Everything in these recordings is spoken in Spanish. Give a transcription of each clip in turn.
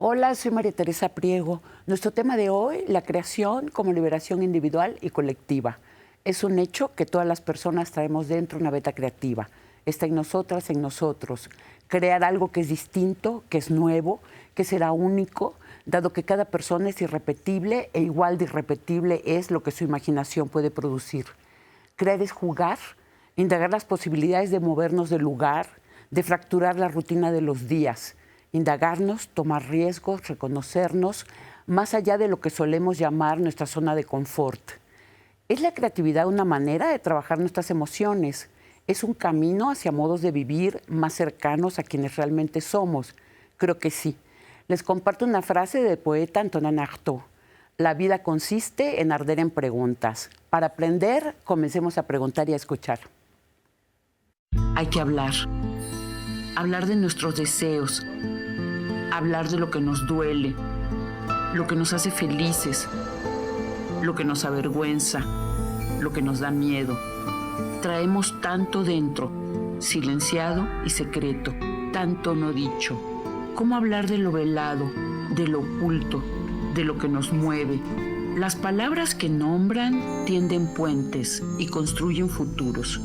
Hola, soy María Teresa Priego. Nuestro tema de hoy, la creación como liberación individual y colectiva. Es un hecho que todas las personas traemos dentro una beta creativa. Está en nosotras, en nosotros. Crear algo que es distinto, que es nuevo, que será único, dado que cada persona es irrepetible e igual de irrepetible es lo que su imaginación puede producir. Crear es jugar, indagar las posibilidades de movernos del lugar, de fracturar la rutina de los días, indagarnos, tomar riesgos, reconocernos, más allá de lo que solemos llamar nuestra zona de confort. ¿Es la creatividad una manera de trabajar nuestras emociones? ¿Es un camino hacia modos de vivir más cercanos a quienes realmente somos? Creo que sí. Les comparto una frase del poeta Antonin Artaud. La vida consiste en arder en preguntas. Para aprender, comencemos a preguntar y a escuchar. Hay que hablar. Hablar de nuestros deseos. Hablar de lo que nos duele, lo que nos hace felices, lo que nos avergüenza, lo que nos da miedo. Traemos tanto dentro, silenciado y secreto, tanto no dicho. ¿Cómo hablar de lo velado, de lo oculto, de lo que nos mueve? Las palabras que nombran tienden puentes y construyen futuros.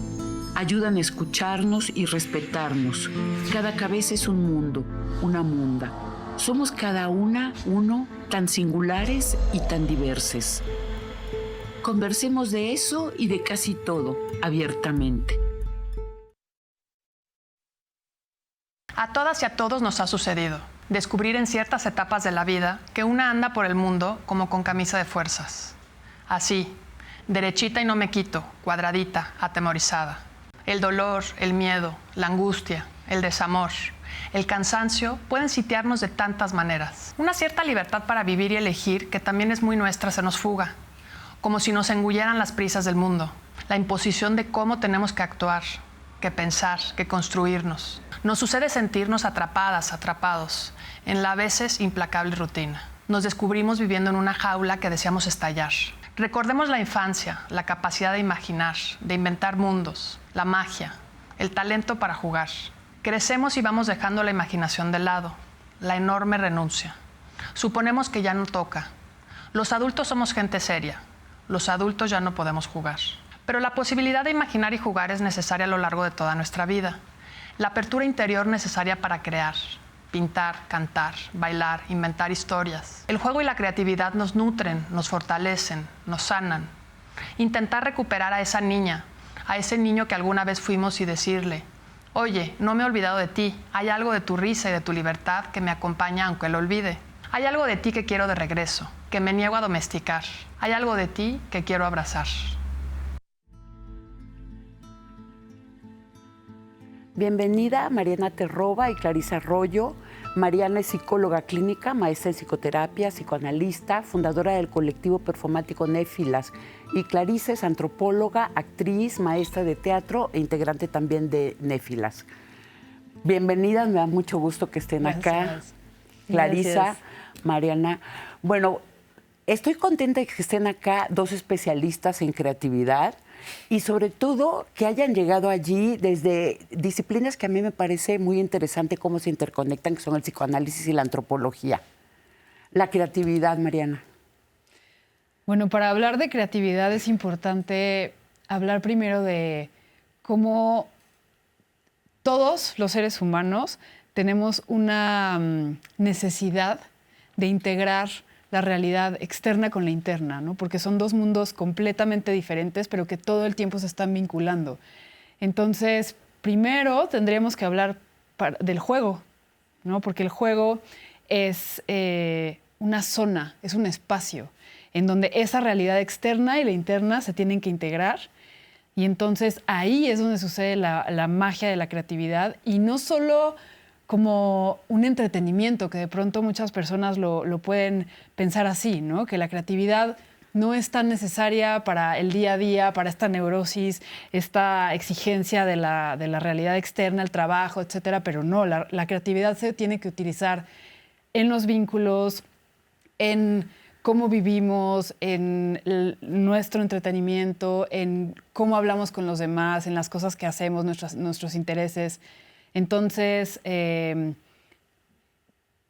Ayudan a escucharnos y respetarnos. Cada cabeza es un mundo, una munda. Somos cada una, uno, tan singulares y tan diversos. Conversemos de eso y de casi todo, abiertamente. A todas y a todos nos ha sucedido descubrir en ciertas etapas de la vida que una anda por el mundo como con camisa de fuerzas. Así, derechita y no me quito, cuadradita, atemorizada. El dolor, el miedo, la angustia, el desamor, el cansancio pueden sitiarnos de tantas maneras. Una cierta libertad para vivir y elegir, que también es muy nuestra, se nos fuga, como si nos engulleran las prisas del mundo, la imposición de cómo tenemos que actuar, que pensar, que construirnos. Nos sucede sentirnos atrapadas, atrapados, en la a veces implacable rutina. Nos descubrimos viviendo en una jaula que deseamos estallar. Recordemos la infancia, la capacidad de imaginar, de inventar mundos, la magia, el talento para jugar. Crecemos y vamos dejando la imaginación de lado, la enorme renuncia. Suponemos que ya no toca. Los adultos somos gente seria. Los adultos ya no podemos jugar. Pero la posibilidad de imaginar y jugar es necesaria a lo largo de toda nuestra vida. La apertura interior necesaria para crear, pintar, cantar, bailar, inventar historias. El juego y la creatividad nos nutren, nos fortalecen, nos sanan. Intentar recuperar a esa niña, a ese niño que alguna vez fuimos y decirle: oye, no me he olvidado de ti, hay algo de tu risa y de tu libertad que me acompaña aunque lo olvide. Hay algo de ti que quiero de regreso, que me niego a domesticar. Hay algo de ti que quiero abrazar. Bienvenida Mariana Terroba y Clarisa Arroyo. Mariana es psicóloga clínica, maestra en psicoterapia, psicoanalista, fundadora del colectivo performático Néfilas. Y Clarisa es antropóloga, actriz, maestra de teatro e integrante también de Néfilas. Bienvenidas, me da mucho gusto que estén acá. Clarisa, gracias. Mariana. Bueno, estoy contenta de que estén acá dos especialistas en creatividad y sobre todo que hayan llegado allí desde disciplinas que a mí me parece muy interesante cómo se interconectan, que son el psicoanálisis y la antropología. La creatividad, Mariana. Bueno, para hablar de creatividad es importante hablar primero de cómo todos los seres humanos tenemos una necesidad de integrar la realidad externa con la interna, ¿no? Porque son dos mundos completamente diferentes, pero que todo el tiempo se están vinculando. Entonces, primero tendríamos que hablar del juego, ¿no? Porque el juego es una zona, es un espacio en donde esa realidad externa y la interna se tienen que integrar. Y entonces ahí es donde sucede la magia de la creatividad, y no solo como un entretenimiento, que de pronto muchas personas lo pueden pensar así, ¿no? Que la creatividad no es tan necesaria para el día a día, para esta neurosis, esta exigencia de la realidad externa, el trabajo, etcétera, pero no, la creatividad se tiene que utilizar en los vínculos, en cómo vivimos, en nuestro entretenimiento, en cómo hablamos con los demás, en las cosas que hacemos, nuestros intereses. Entonces,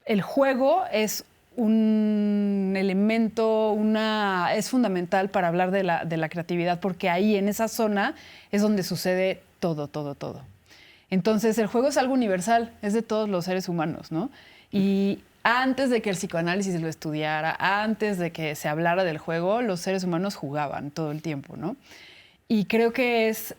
el juego es un elemento, es fundamental para hablar de la creatividad, porque ahí, en esa zona, es donde sucede todo, todo, todo. Entonces, el juego es algo universal, es de todos los seres humanos, ¿no? Y antes de que el psicoanálisis lo estudiara, antes de que se hablara del juego, los seres humanos jugaban todo el tiempo, ¿no? Y creo que es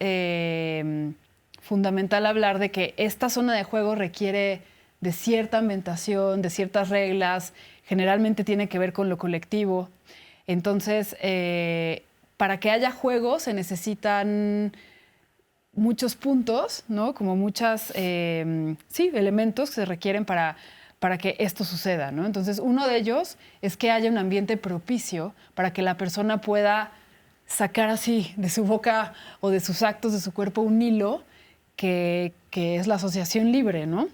fundamental hablar de que esta zona de juego requiere de cierta ambientación, de ciertas reglas, generalmente tiene que ver con lo colectivo. Entonces, para que haya juego se necesitan muchos puntos, ¿no? Como muchos elementos que se requieren para que esto suceda, ¿no? Entonces, uno de ellos es que haya un ambiente propicio para que la persona pueda sacar así de su boca o de sus actos, de su cuerpo, un hilo que es la asociación libre, ¿no?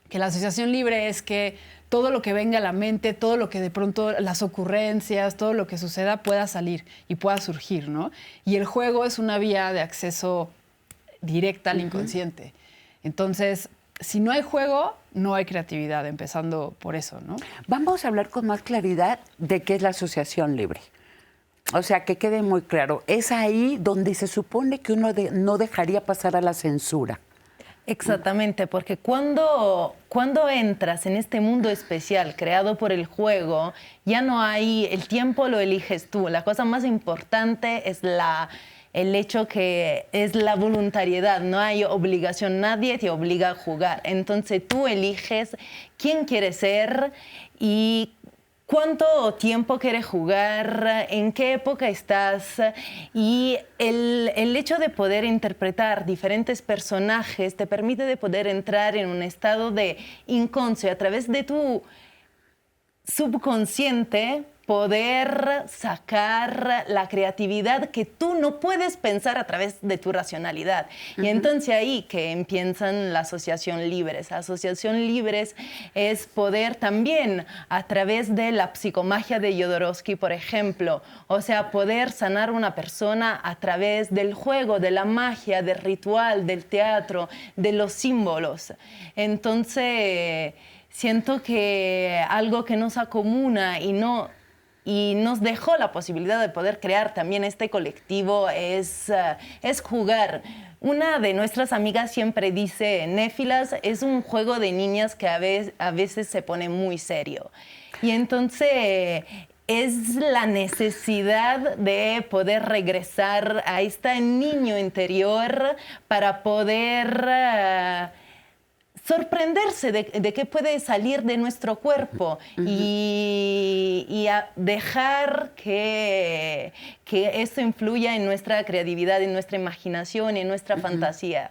Que la asociación libre es que todo lo que venga a la mente, todo lo que de pronto, las ocurrencias, todo lo que suceda pueda salir y pueda surgir, ¿no? Y el juego es una vía de acceso directa al inconsciente. Entonces, si no hay juego, no hay creatividad, empezando por eso, ¿no? Vamos a hablar con más claridad de qué es la asociación libre. O sea, que quede muy claro. Es ahí donde se supone que uno no dejaría pasar a la censura. Exactamente, porque cuando entras en este mundo especial creado por el juego, ya no hay, el tiempo lo eliges tú. La cosa más importante es el hecho que es la voluntariedad, no hay obligación, nadie te obliga a jugar. Entonces tú eliges quién quieres ser y cuánto tiempo quieres jugar, en qué época estás, y el hecho de poder interpretar diferentes personajes te permite de poder entrar en un estado de inconscio a través de tu subconsciente, poder sacar la creatividad que tú no puedes pensar a través de tu racionalidad. Y entonces ahí que empiezan la asociación libres. La asociación libres es poder también, a través de la psicomagia de Jodorowsky, por ejemplo, o sea, poder sanar una persona a través del juego, de la magia, del ritual, del teatro, de los símbolos. Entonces, siento que algo que nos acomuna y nos dejó la posibilidad de poder crear también este colectivo es jugar. Una de nuestras amigas siempre dice, Néfilas es un juego de niñas que a veces se pone muy serio. Y entonces es la necesidad de poder regresar a este niño interior para poder sorprenderse de qué puede salir de nuestro cuerpo y dejar que eso influya en nuestra creatividad, en nuestra imaginación, en nuestra fantasía.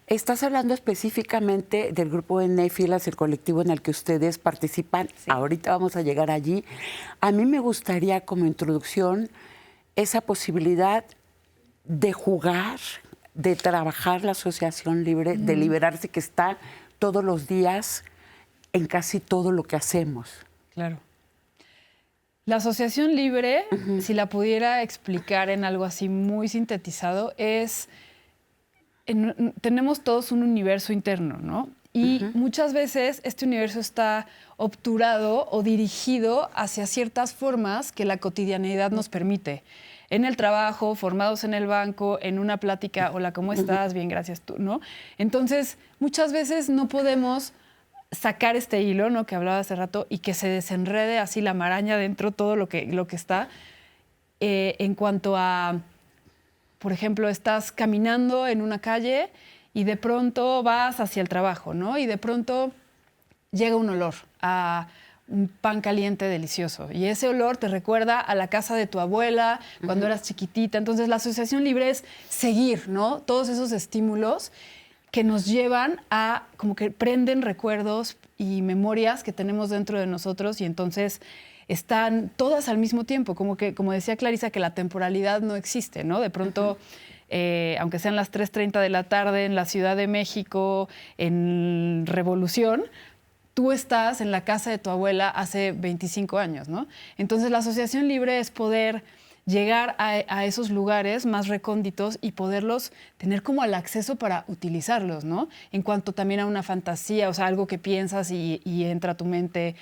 Estás hablando específicamente del grupo de Néfilas, el colectivo en el que ustedes participan. Sí. Ahorita vamos a llegar allí. A mí me gustaría, como introducción, esa posibilidad de jugar, de trabajar la asociación libre, de liberarse, que está todos los días en casi todo lo que hacemos. Claro. La asociación libre, si la pudiera explicar en algo así muy sintetizado, es... tenemos todos un universo interno, ¿no? Y muchas veces este universo está obturado o dirigido hacia ciertas formas que la cotidianeidad nos permite. En el trabajo, formados en el banco, en una plática, hola, ¿cómo estás? Bien, gracias, tú, ¿no? Entonces, muchas veces no podemos sacar este hilo, ¿no? Que hablaba hace rato, y que se desenrede así la maraña dentro, todo lo que está, en cuanto a, por ejemplo, estás caminando en una calle y de pronto vas hacia el trabajo, ¿no? Y de pronto llega un olor a un pan caliente delicioso. Y ese olor te recuerda a la casa de tu abuela cuando eras chiquitita. Entonces, la asociación libre es seguir, ¿no? Todos esos estímulos que nos llevan a, como que prenden recuerdos y memorias que tenemos dentro de nosotros y entonces están todas al mismo tiempo. Como decía Clarisa, que la temporalidad no existe, ¿no? De pronto, aunque sean las 3:30 de la tarde en la Ciudad de México, en Revolución, tú estás en la casa de tu abuela hace 25 años, ¿no? Entonces, la asociación libre es poder llegar a esos lugares más recónditos y poderlos tener como el acceso para utilizarlos, ¿no? En cuanto también a una fantasía, o sea, algo que piensas y entra a tu mente,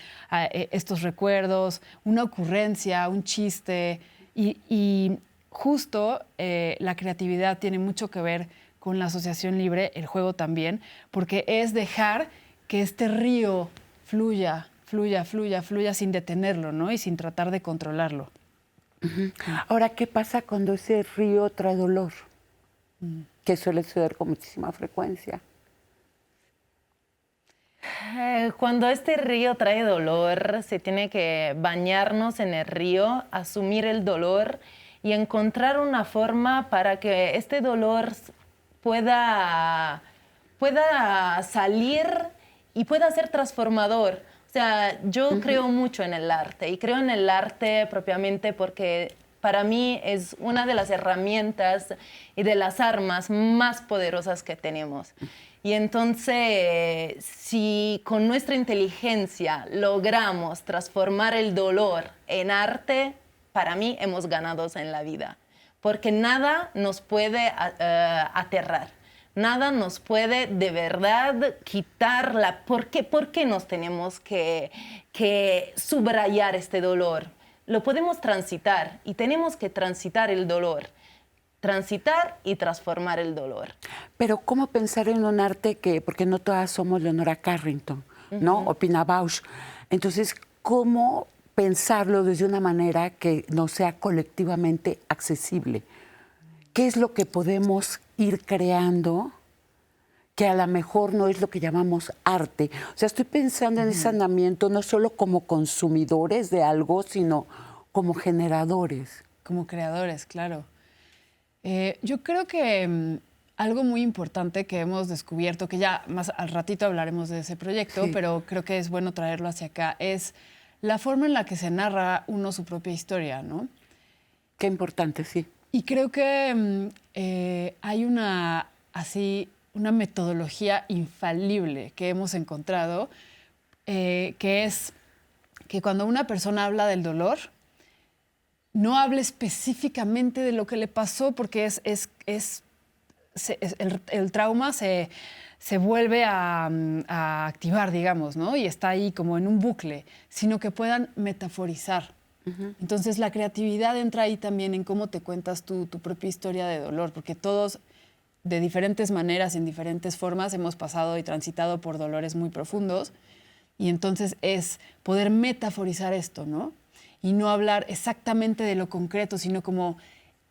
estos recuerdos, una ocurrencia, un chiste. Y justo la creatividad tiene mucho que ver con la asociación libre, el juego también, porque es dejar que este río fluya sin detenerlo, ¿no? Y sin tratar de controlarlo. Ahora, ¿qué pasa cuando ese río trae dolor? Que suele suceder con muchísima frecuencia. Cuando este río trae dolor, se tiene que bañarnos en el río, asumir el dolor y encontrar una forma para que este dolor pueda salir y pueda ser transformador. O sea, yo creo mucho en el arte y creo en el arte propiamente porque para mí es una de las herramientas y de las armas más poderosas que tenemos. Y entonces, si con nuestra inteligencia logramos transformar el dolor en arte, para mí hemos ganado en la vida. Porque nada nos puede aterrar. Nada nos puede de verdad quitar la... ¿Por qué nos tenemos que subrayar este dolor? Lo podemos transitar y tenemos que transitar el dolor. Transitar y transformar el dolor. Pero ¿cómo pensar en un arte que, porque no todas somos Leonora Carrington, ¿no? O Pina Bausch. Entonces, ¿cómo pensarlo desde una manera que no sea colectivamente accesible? ¿Qué es lo que podemos ir creando que a lo mejor no es lo que llamamos arte? O sea, estoy pensando en ese andamiento no solo como consumidores de algo, sino como generadores. Como creadores, claro. Yo creo que algo muy importante que hemos descubierto, que ya más al ratito hablaremos de ese proyecto, sí, pero creo que es bueno traerlo hacia acá, es la forma en la que se narra uno su propia historia, ¿no? Qué importante, sí. Y creo que hay una metodología infalible que hemos encontrado, que es que cuando una persona habla del dolor, no hable específicamente de lo que le pasó, porque el trauma se vuelve a activar, digamos, ¿no? Y está ahí como en un bucle, sino que puedan metaforizar. Entonces, la creatividad entra ahí también en cómo te cuentas tu propia historia de dolor, porque todos, de diferentes maneras, en diferentes formas, hemos pasado y transitado por dolores muy profundos. Y entonces es poder metaforizar esto, ¿no? Y no hablar exactamente de lo concreto, sino como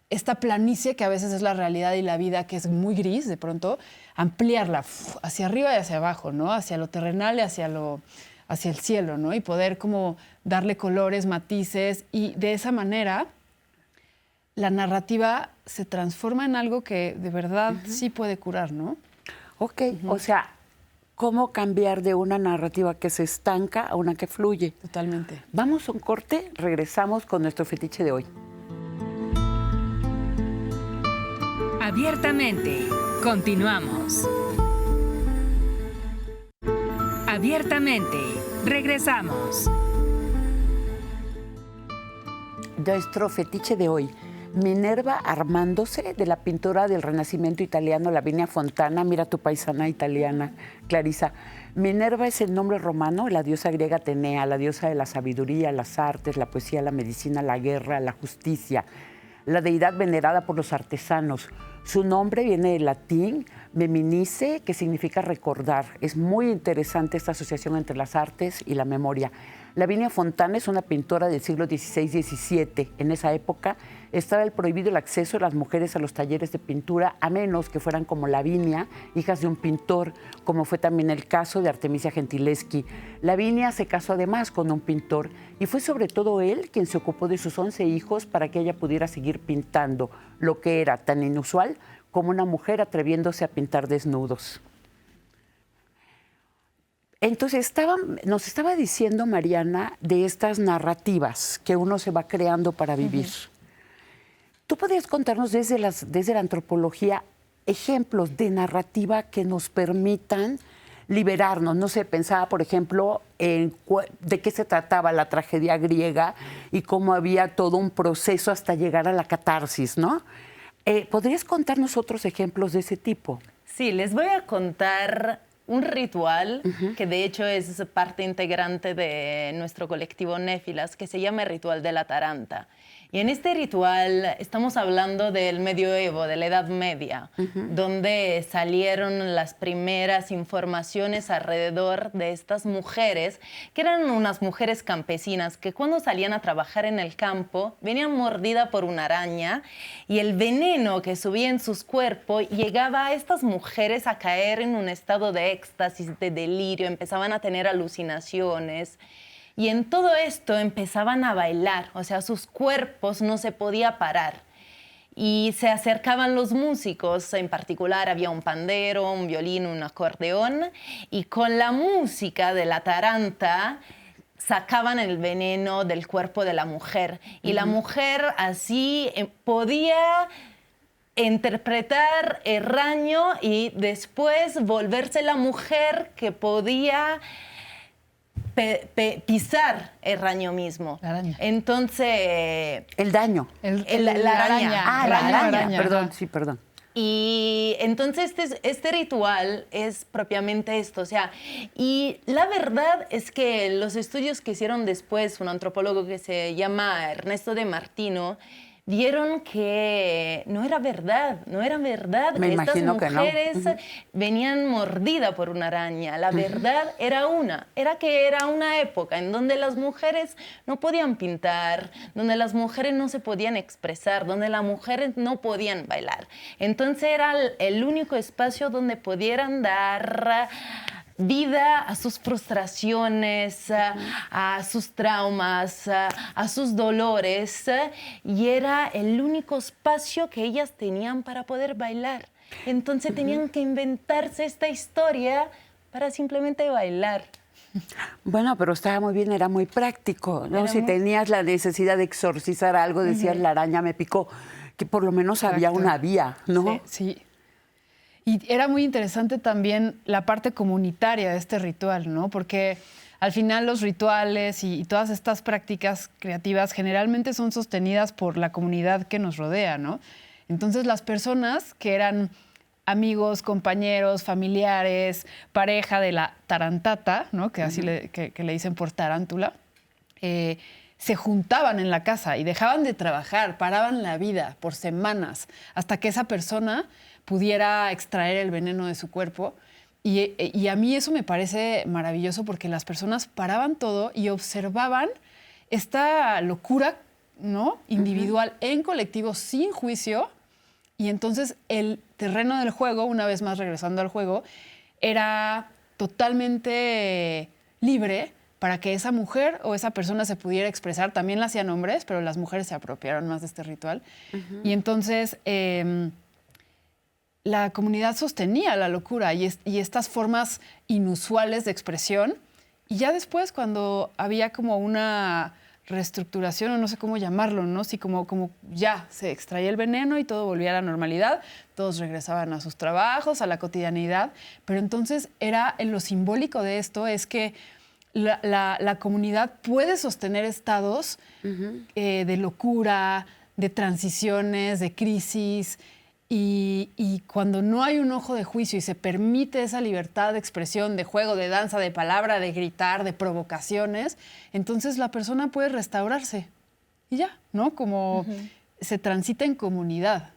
esta planicie que a veces es la realidad y la vida, que es muy gris de pronto, ampliarla hacia arriba y hacia abajo, ¿no? Hacia lo terrenal y hacia el cielo, ¿no? Y poder como darle colores, matices, y de esa manera la narrativa se transforma en algo que de verdad sí puede curar, ¿no? Ok, o sea, ¿cómo cambiar de una narrativa que se estanca a una que fluye? Totalmente. Vamos a un corte, regresamos con nuestro fetiche de hoy. Abiertamente, continuamos. Abiertamente, regresamos. Nuestro fetiche de hoy, Minerva armándose, de la pintora del Renacimiento italiano Lavinia Fontana. Mira tu paisana italiana, Clarisa. Minerva es el nombre romano, la diosa griega Atenea, la diosa de la sabiduría, las artes, la poesía, la medicina, la guerra, la justicia, la deidad venerada por los artesanos. Su nombre viene del latín meminice, que significa recordar. Es muy interesante esta asociación entre las artes y la memoria. Lavinia Fontana es una pintora del siglo XVI-XVII. En esa época estaba prohibido el acceso de las mujeres a los talleres de pintura, a menos que fueran como Lavinia, hijas de un pintor, como fue también el caso de Artemisia Gentileschi. Lavinia se casó además con un pintor y fue sobre todo él quien se ocupó de sus 11 hijos para que ella pudiera seguir pintando, lo que era tan inusual como una mujer atreviéndose a pintar desnudos. Entonces, nos estaba diciendo Mariana de estas narrativas que uno se va creando para vivir. ¿Tú podrías contarnos desde la antropología ejemplos de narrativa que nos permitan liberarnos? No sé, pensaba, por ejemplo, de qué se trataba la tragedia griega y cómo había todo un proceso hasta llegar a la catarsis, ¿no? ¿Podrías contarnos otros ejemplos de ese tipo? Sí, les voy a contar un ritual que de hecho es parte integrante de nuestro colectivo Néfilas, que se llama el ritual de la Taranta. Y en este ritual estamos hablando del medioevo, de la Edad Media, donde salieron las primeras informaciones alrededor de estas mujeres, que eran unas mujeres campesinas que cuando salían a trabajar en el campo venían mordidas por una araña y el veneno que subía en sus cuerpos llegaba a estas mujeres a caer en un estado de éxtasis, de delirio, empezaban a tener alucinaciones. Y en todo esto empezaban a bailar, o sea, sus cuerpos no se podían parar. Y se acercaban los músicos, en particular había un pandero, un violín, un acordeón, y con la música de la taranta sacaban el veneno del cuerpo de la mujer. Y la mujer así podía interpretar el raño y después volverse la mujer que podía pisar el raño mismo. La araña. Entonces... El daño. La araña. Ah, la araña. Perdón, sí, perdón. Y entonces este ritual es propiamente esto, o sea, y la verdad es que los estudios que hicieron después un antropólogo que se llama Ernesto de Martino, vieron que no era verdad Me que estas imagino que no. mujeres venían mordidas por una araña. La verdad era que era una época en donde las mujeres no podían pintar, donde las mujeres no se podían expresar, donde las mujeres no podían bailar. Entonces era el único espacio donde pudieran dar vida a sus frustraciones, a sus traumas, a sus dolores, y era el único espacio que ellas tenían para poder bailar. Entonces tenían que inventarse esta historia para simplemente bailar. Bueno, pero estaba muy bien, era muy práctico, ¿no? Si tenías la necesidad de exorcizar algo, decías la araña me picó, que por lo menos había una vía, ¿no? Sí. Y era muy interesante también la parte comunitaria de este ritual, ¿no? Porque al final los rituales y todas estas prácticas creativas generalmente son sostenidas por la comunidad que nos rodea, ¿no? Entonces las personas que eran amigos, compañeros, familiares, pareja de la tarantata, ¿no? Que así que le dicen por tarántula, se juntaban en la casa y dejaban de trabajar, paraban la vida por semanas hasta que esa persona pudiera extraer el veneno de su cuerpo. Y a mí eso me parece maravilloso porque las personas paraban todo y observaban esta locura, ¿no? Individual en colectivo, sin juicio. Y entonces el terreno del juego, una vez más regresando al juego, era totalmente libre para que esa mujer o esa persona se pudiera expresar. También la hacían hombres, pero las mujeres se apropiaron más de este ritual. Y entonces la comunidad sostenía la locura y estas formas inusuales de expresión. Y ya después, cuando había como una reestructuración, o no sé cómo llamarlo, ¿no? Sí, como ya se extraía el veneno y todo volvía a la normalidad, todos regresaban a sus trabajos, a la cotidianidad. Pero entonces en lo simbólico de esto es que la comunidad puede sostener estados de locura, de transiciones, de crisis. Y cuando no hay un ojo de juicio y se permite esa libertad de expresión, de juego, de danza, de palabra, de gritar, de provocaciones, entonces la persona puede restaurarse. Y ya, ¿no? Como se transita en comunidad.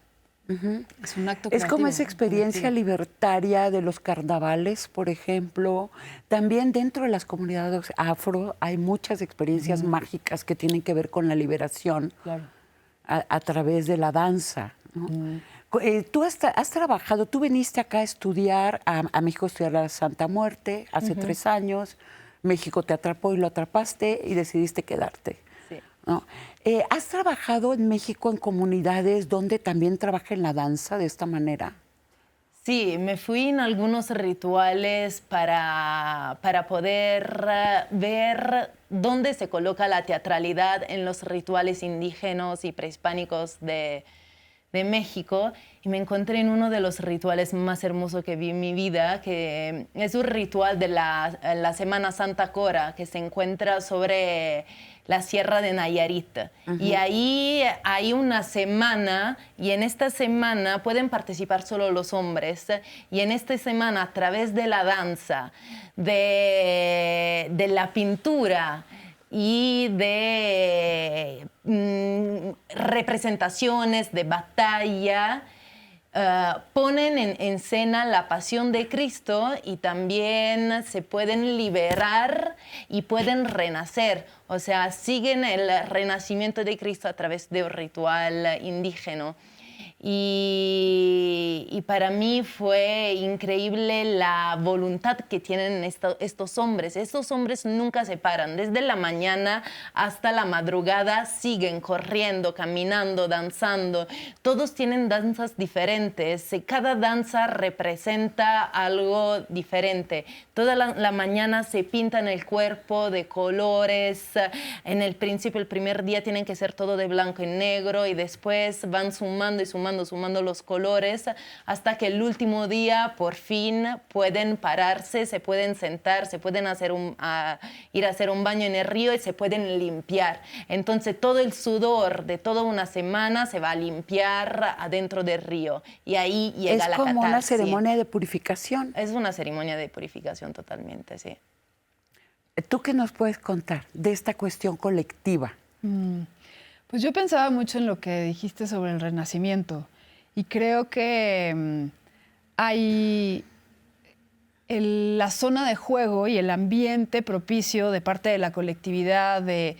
Es un acto creativo. Es como esa experiencia libertaria de los carnavales, por ejemplo. También dentro de las comunidades afro hay muchas experiencias mágicas que tienen que ver con la liberación a través de la danza, ¿no? Tú has trabajado, tú viniste acá a estudiar, a México a estudiar la Santa Muerte hace 3 años. México te atrapó y lo atrapaste y decidiste quedarte. Sí. ¿No? ¿Has trabajado en México en comunidades donde también trabajen la danza de esta manera? Sí, me fui en algunos rituales para poder ver dónde se coloca la teatralidad en los rituales indígenas y prehispánicos de de México y me encontré en uno de los rituales más hermosos que vi en mi vida, que es un ritual de la Semana Santa Cora, que se encuentra sobre la Sierra de Nayarit. Y ahí hay una semana, y en esta semana pueden participar solo los hombres, y en esta semana, a través de la danza, de la pintura, y de representaciones de batalla, ponen en escena la pasión de Cristo y también se pueden liberar y pueden renacer. O sea, siguen el renacimiento de Cristo a través de un ritual indígena. Y para mí fue increíble la voluntad que tienen estos hombres. Estos hombres nunca se paran. Desde la mañana hasta la madrugada siguen corriendo, caminando, danzando. Todos tienen danzas diferentes. Cada danza representa algo diferente. Toda la mañana se pintan el cuerpo de colores. En el principio, el primer día tienen que ser todo de blanco y negro y después van sumando y sumando los colores hasta que el último día por fin pueden pararse, se pueden sentar, se pueden ir a hacer un baño en el río y se pueden limpiar. Entonces todo el sudor de toda una semana se va a limpiar adentro del río y ahí llega la catarsis. Es como una ceremonia de purificación. Es una ceremonia de purificación totalmente, sí. ¿Tú qué nos puedes contar de esta cuestión colectiva? Pues yo pensaba mucho en lo que dijiste sobre el renacimiento y creo que hay la zona de juego y el ambiente propicio de parte de la colectividad, de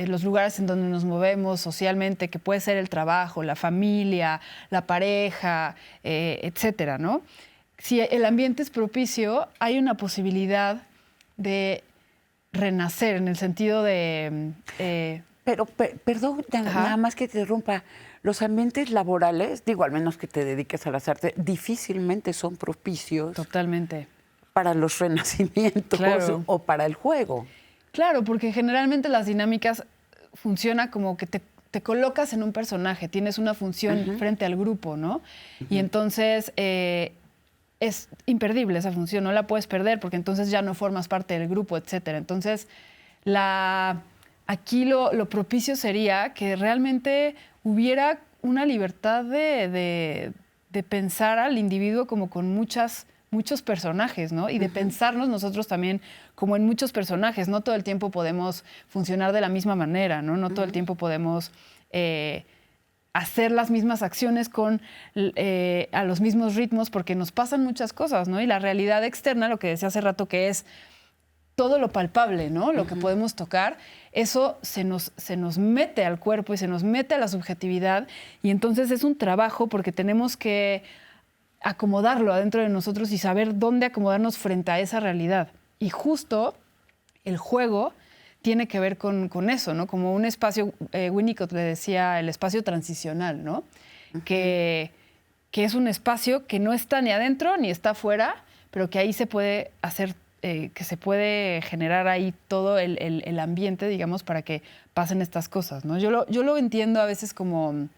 los lugares en donde nos movemos socialmente, que puede ser el trabajo, la familia, la pareja, etcétera, ¿no? Si el ambiente es propicio, hay una posibilidad de renacer en el sentido de... Pero, perdón, nada más que te interrumpa, los ambientes laborales, digo, al menos que te dediques a las artes, difícilmente son propicios. Totalmente. Para los renacimientos, claro, o para el juego. Claro, porque generalmente las dinámicas funcionan como que te colocas en un personaje, tienes una función frente al grupo, ¿no? Y entonces es imperdible esa función, no la puedes perder porque entonces ya no formas parte del grupo, etcétera. Entonces, aquí lo propicio sería que realmente hubiera una libertad de pensar al individuo como con muchos personajes, ¿no? Y de pensarnos nosotros también como en muchos personajes. No todo el tiempo podemos funcionar de la misma manera, ¿no? No todo el tiempo podemos hacer las mismas acciones a los mismos ritmos porque nos pasan muchas cosas, ¿no? Y la realidad externa, lo que decía hace rato, que es todo lo palpable, ¿no? Lo que podemos tocar, eso se nos mete al cuerpo y se nos mete a la subjetividad y entonces es un trabajo porque tenemos que acomodarlo adentro de nosotros y saber dónde acomodarnos frente a esa realidad. Y justo el juego tiene que ver con eso, ¿no? Como un espacio, Winnicott le decía el espacio transicional, ¿no? Que es un espacio que no está ni adentro ni está afuera, pero que ahí se puede hacer que se puede generar ahí todo el ambiente, digamos, para que pasen estas cosas, ¿no? Yo lo entiendo a veces como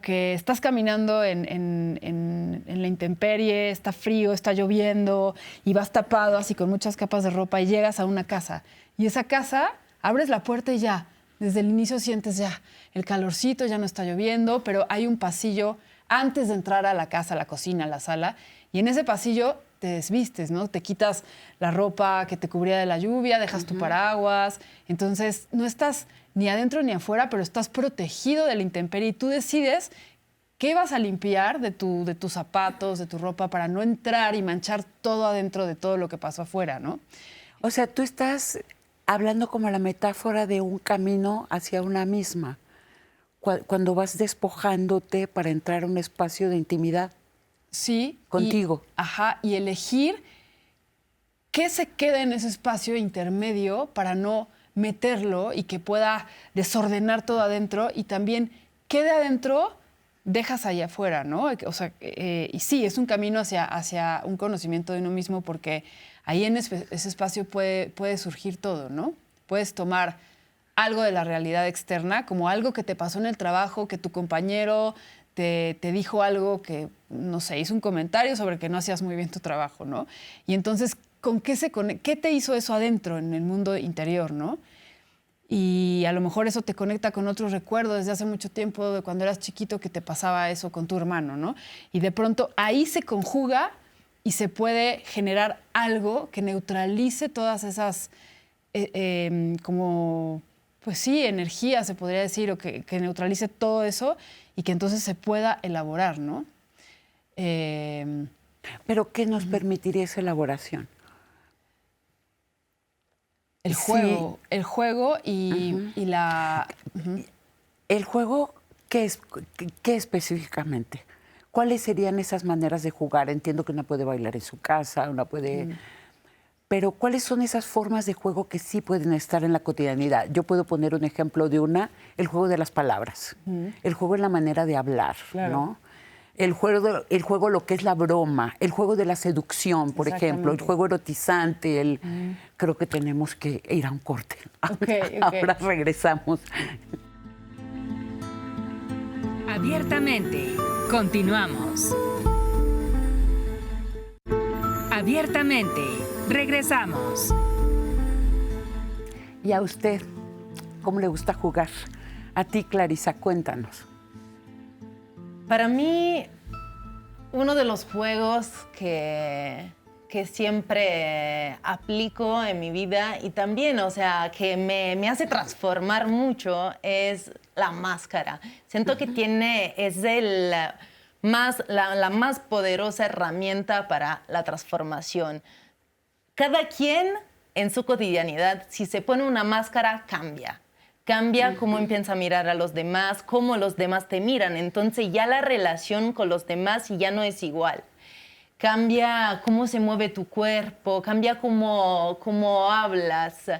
que estás caminando en la intemperie, está frío, está lloviendo y vas tapado así con muchas capas de ropa y llegas a una casa. Y esa casa, abres la puerta y ya, desde el inicio sientes ya el calorcito, ya no está lloviendo, pero hay un pasillo antes de entrar a la casa, a la cocina, a la sala, y en ese pasillo te desvistes, ¿no? Te quitas la ropa que te cubría de la lluvia, dejas tu paraguas. Entonces, no estás ni adentro ni afuera, pero estás protegido de la intemperie y tú decides qué vas a limpiar de tus zapatos, de tu ropa, para no entrar y manchar todo adentro de todo lo que pasó afuera, ¿no? O sea, tú estás hablando como la metáfora de un camino hacia una misma, cuando vas despojándote para entrar a un espacio de intimidad. Sí. Contigo. Y elegir qué se queda en ese espacio intermedio para no meterlo y que pueda desordenar todo adentro y también qué de adentro dejas allá afuera, ¿no? O sea, y sí, es un camino hacia un conocimiento de uno mismo porque ahí en ese espacio puede surgir todo, ¿no? Puedes tomar algo de la realidad externa, como algo que te pasó en el trabajo, que tu compañero te dijo algo que, no sé, hizo un comentario sobre que no hacías muy bien tu trabajo, ¿no? Y entonces, ¿con qué te hizo eso adentro, en el mundo interior, ¿no? Y a lo mejor eso te conecta con otros recuerdos desde hace mucho tiempo, de cuando eras chiquito, que te pasaba eso con tu hermano, ¿no? Y de pronto ahí se conjuga y se puede generar algo que neutralice todas esas, como, pues sí, energías, se podría decir, o que neutralice todo eso y que entonces se pueda elaborar, ¿no? ¿Pero qué nos permitiría esa elaboración? El juego y la... ¿El juego qué específicamente? ¿Cuáles serían esas maneras de jugar? Entiendo que una puede bailar en su casa, una puede... Pero ¿cuáles son esas formas de juego que sí pueden estar en la cotidianidad? Yo puedo poner un ejemplo de el juego de las palabras. El juego es la manera de hablar, claro, ¿no? El juego, lo que es la broma, el juego de la seducción, por ejemplo, el juego erotizante, creo que tenemos que ir a un corte. Okay. Ahora regresamos. Abiertamente, continuamos. Abiertamente, regresamos. ¿Y a usted cómo le gusta jugar? A ti, Clarisa, cuéntanos. Para mí, uno de los juegos que siempre aplico en mi vida y también, o sea, que me hace transformar mucho es la máscara. Siento que es la más poderosa herramienta para la transformación. Cada quien en su cotidianidad, si se pone una máscara, cambia. Cambia cómo empieza a mirar a los demás, cómo los demás te miran. Entonces ya la relación con los demás ya no es igual. Cambia cómo se mueve tu cuerpo, cambia cómo hablas.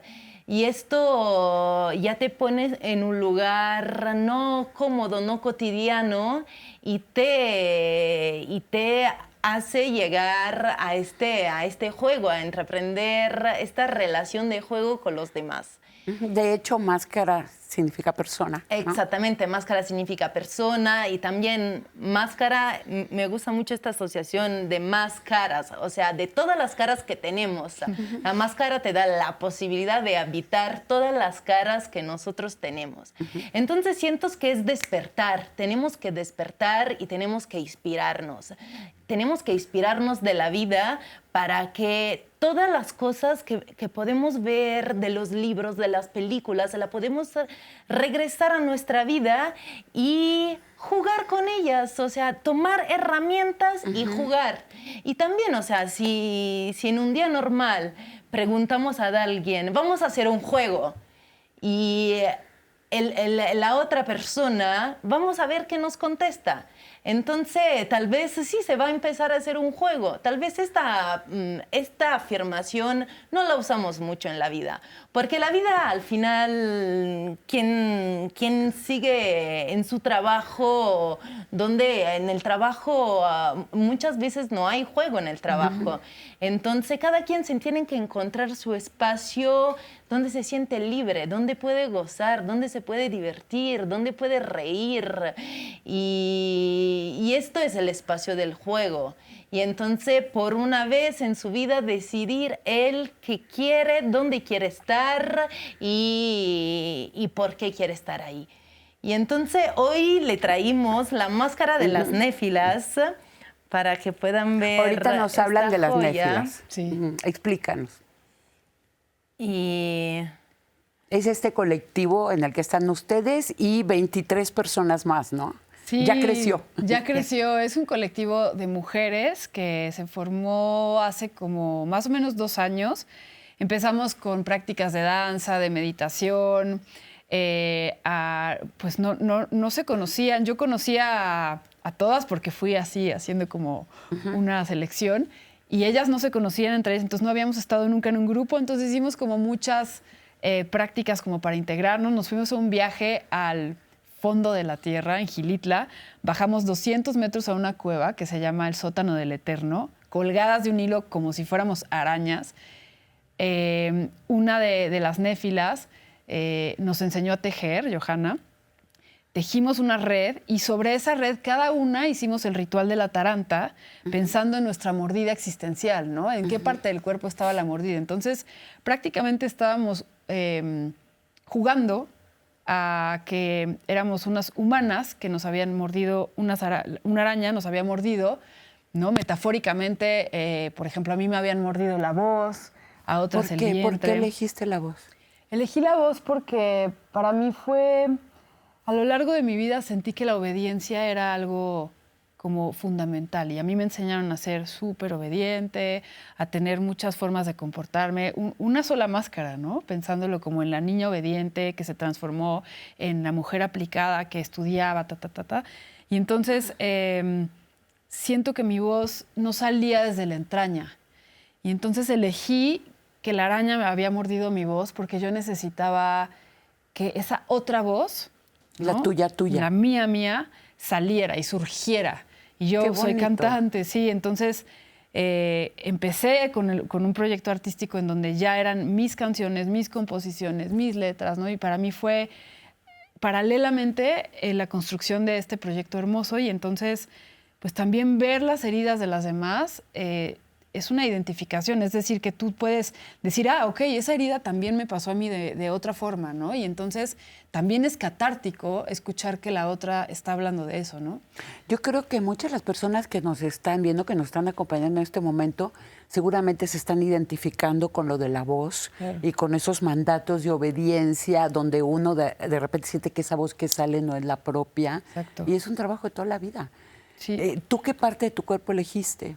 Y esto ya te pones en un lugar no cómodo, no cotidiano, y te hace llegar a este juego, a entreprender esta relación de juego con los demás. De hecho, máscara significa persona, ¿no? Exactamente, máscara significa persona y también máscara, me gusta mucho esta asociación de más caras, o sea, de todas las caras que tenemos. La máscara te da la posibilidad de habitar todas las caras que nosotros tenemos. Entonces siento que es despertar, tenemos que despertar y tenemos que inspirarnos. Tenemos que inspirarnos de la vida para que todas las cosas que podemos ver de los libros, de las películas, la podemos regresar a nuestra vida y jugar con ellas, o sea, tomar herramientas y jugar. Y también, o sea, si en un día normal preguntamos a alguien, vamos a hacer un juego, y la otra persona, vamos a ver qué nos contesta. Entonces, tal vez sí se va a empezar a hacer un juego. Tal vez esta afirmación no la usamos mucho en la vida. Porque la vida, al final, quien sigue en su trabajo, donde en el trabajo muchas veces no hay juego en el trabajo. Entonces, cada quien se tiene que encontrar su espacio donde se siente libre, donde puede gozar, donde se puede divertir, donde puede reír. Y esto es el espacio del juego. Y entonces, por una vez en su vida, decidir él qué quiere, dónde quiere estar y por qué quiere estar ahí. Y entonces, hoy le traímos la máscara de las néfilas para que puedan ver. Ahorita nos hablan de las néfilas. Sí. Explícanos. Y Es este colectivo en el que están ustedes y 23 personas más, ¿no? Sí, Ya creció. Ya creció. Es un colectivo de mujeres que se formó hace como más o menos 2 años. Empezamos con prácticas de danza, de meditación. Pues no se conocían. Yo conocía a todas porque fui así, haciendo como una selección. Y ellas no se conocían entre ellas, entonces no habíamos estado nunca en un grupo. Entonces hicimos como muchas prácticas como para integrarnos. Nos fuimos a un viaje al fondo de la tierra, en Xilitla. Bajamos 200 metros a una cueva que se llama el Sótano del Eterno, colgadas de un hilo como si fuéramos arañas. Una de las néfilas nos enseñó a tejer, Johanna. Tejimos una red y sobre esa red cada una hicimos el ritual de la taranta pensando en nuestra mordida existencial, ¿no? En qué parte del cuerpo estaba la mordida. Entonces, prácticamente estábamos jugando a que éramos unas humanas que nos habían mordido, una araña nos había mordido, ¿no? Metafóricamente, por ejemplo, a mí me habían mordido la voz, a otras el vientre. ¿Por qué elegiste la voz? Elegí la voz porque para mí fue... A lo largo de mi vida sentí que la obediencia era algo como fundamental y a mí me enseñaron a ser súper obediente, a tener muchas formas de comportarme, una sola máscara, ¿no? Pensándolo como en la niña obediente que se transformó en la mujer aplicada que estudiaba, Y entonces siento que mi voz no salía desde la entraña y entonces elegí que la araña me había mordido mi voz porque yo necesitaba que esa otra voz, ¿no? La tuya. La mía, saliera y surgiera. Y yo soy cantante, sí. Entonces empecé con un proyecto artístico en donde ya eran mis canciones, mis composiciones, mis letras, ¿no? Y para mí fue paralelamente la construcción de este proyecto hermoso. Y entonces, pues también ver las heridas de las demás es una identificación, es decir, que tú puedes decir, ok, esa herida también me pasó a mí de otra forma, ¿no? Y entonces también es catártico escuchar que la otra está hablando de eso, ¿no? Yo creo que muchas de las personas que nos están viendo, que nos están acompañando en este momento, seguramente se están identificando con lo de la voz y con esos mandatos de obediencia donde uno de repente siente que esa voz que sale no es la propia. Exacto. Y es un trabajo de toda la vida. Sí. ¿Tú qué parte de tu cuerpo elegiste?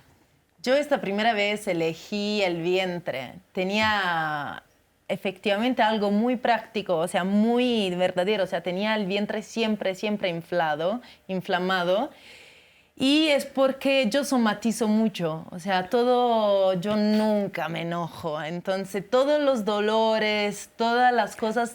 Yo esta primera vez elegí el vientre. Tenía efectivamente algo muy práctico, o sea, muy verdadero. O sea, tenía el vientre siempre inflamado. Y es porque yo somatizo mucho, o sea, yo nunca me enojo. Entonces, todos los dolores, todas las cosas,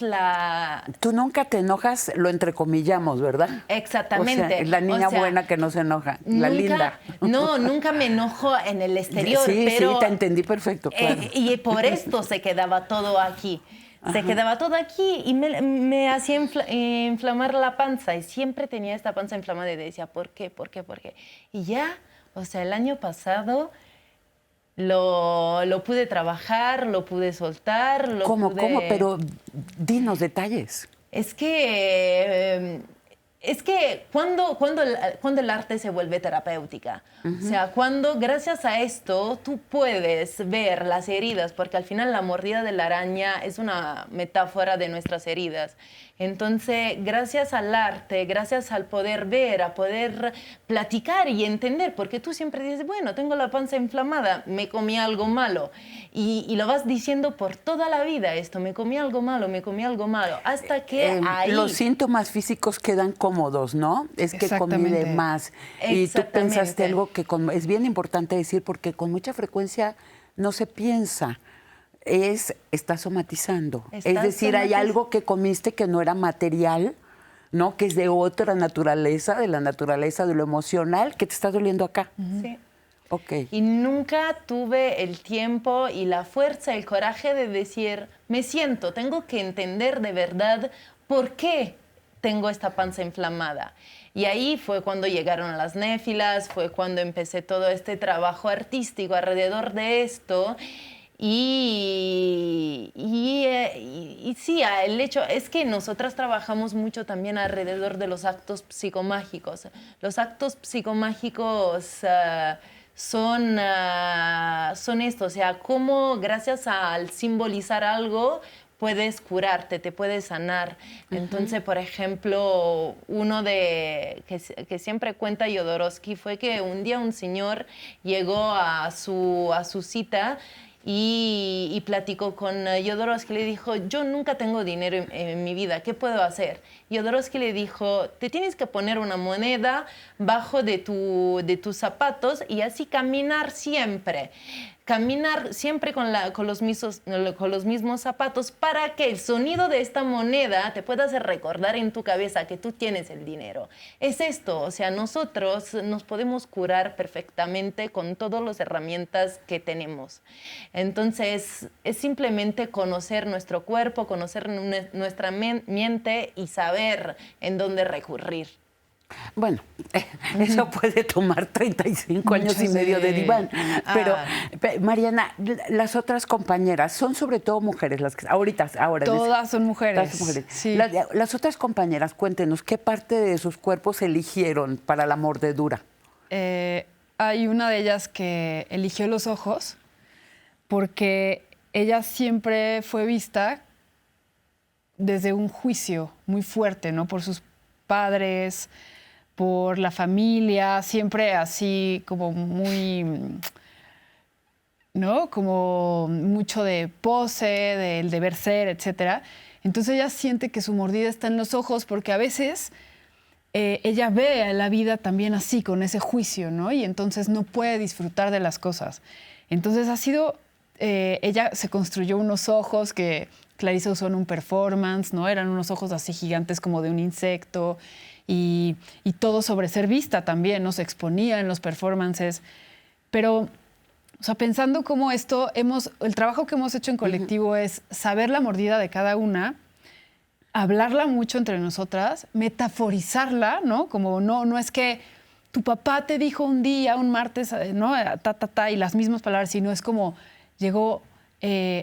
Tú nunca te enojas, lo entrecomillamos, ¿verdad? Exactamente. O sea, la niña buena que no se enoja, la linda. No, nunca me enojo en el exterior, sí, pero... Sí, te entendí perfecto, claro. Y por esto se quedaba todo aquí. Se quedaba todo aquí y me hacía inflamar la panza. Y siempre tenía esta panza inflamada y decía, ¿por qué? Y ya, o sea, el año pasado lo pude trabajar, lo pude soltar. ¿Cómo? Pero dinos detalles. Es que cuando el arte se vuelve terapéutica, o sea, cuando gracias a esto tú puedes ver las heridas, porque al final la mordida de la araña es una metáfora de nuestras heridas. Entonces, gracias al arte, gracias al poder ver, a poder platicar y entender, porque tú siempre dices, bueno, tengo la panza inflamada, me comí algo malo. Y lo vas diciendo por toda la vida esto, me comí algo malo, hasta que ahí... Los síntomas físicos quedan cómodos, ¿no? Es que comí de más. Y tú pensaste algo que es bien importante decir, porque con mucha frecuencia no se piensa. Estás somatizando. Es decir, hay algo que comiste que no era material, ¿no? Que es de otra naturaleza, de la naturaleza de lo emocional, que te está doliendo acá. Sí. Ok. Y nunca tuve el tiempo y la fuerza, el coraje de decir, tengo que entender de verdad por qué tengo esta panza inflamada. Y ahí fue cuando llegaron las néfilas, fue cuando empecé todo este trabajo artístico alrededor de esto. Y sí, el hecho es que nosotras trabajamos mucho también alrededor de los actos psicomágicos. Los actos psicomágicos son esto, o sea, cómo gracias al simbolizar algo puedes curarte, te puedes sanar. Entonces, por ejemplo, uno que siempre cuenta Jodorowsky fue que un día un señor llegó a su cita y platicó con Jodorowsky, le dijo, yo nunca tengo dinero en mi vida, ¿qué puedo hacer? Jodorowsky le dijo, te tienes que poner una moneda bajo de tus zapatos y así caminar siempre. caminar siempre con los mismos zapatos para que el sonido de esta moneda te pueda hacer recordar en tu cabeza que tú tienes el dinero. Es esto, o sea, nosotros nos podemos curar perfectamente con todas las herramientas que tenemos. Entonces, es simplemente conocer nuestro cuerpo, conocer nuestra mente y saber en dónde recurrir. Bueno, eso puede tomar 35 años y medio de diván. Pero, Mariana, las otras compañeras son sobre todo mujeres, las que ahora. Todas son mujeres. Todas son mujeres. Sí. Las otras compañeras, cuéntenos, ¿qué parte de sus cuerpos eligieron para la mordedura? Hay una de ellas que eligió los ojos porque ella siempre fue vista desde un juicio muy fuerte, ¿no? Por sus padres, por la familia, siempre así como muy, ¿no? Como mucho de pose, del deber ser, etcétera. Entonces ella siente que su mordida está en los ojos porque a veces ella ve a la vida también así, con ese juicio, ¿no? Y entonces no puede disfrutar de las cosas. Entonces ha sido, ella se construyó unos ojos que Clarisa usó en un performance, ¿no? Eran unos ojos así gigantes como de un insecto y todo sobre ser vista también, ¿no? Se exponía en los performances. Pero, o sea, pensando cómo esto, el trabajo que hemos hecho en colectivo es saber la mordida de cada una, hablarla mucho entre nosotras, metaforizarla, ¿no? Como no es que tu papá te dijo un día, un martes, ¿no? Y las mismas palabras, sino es como llegó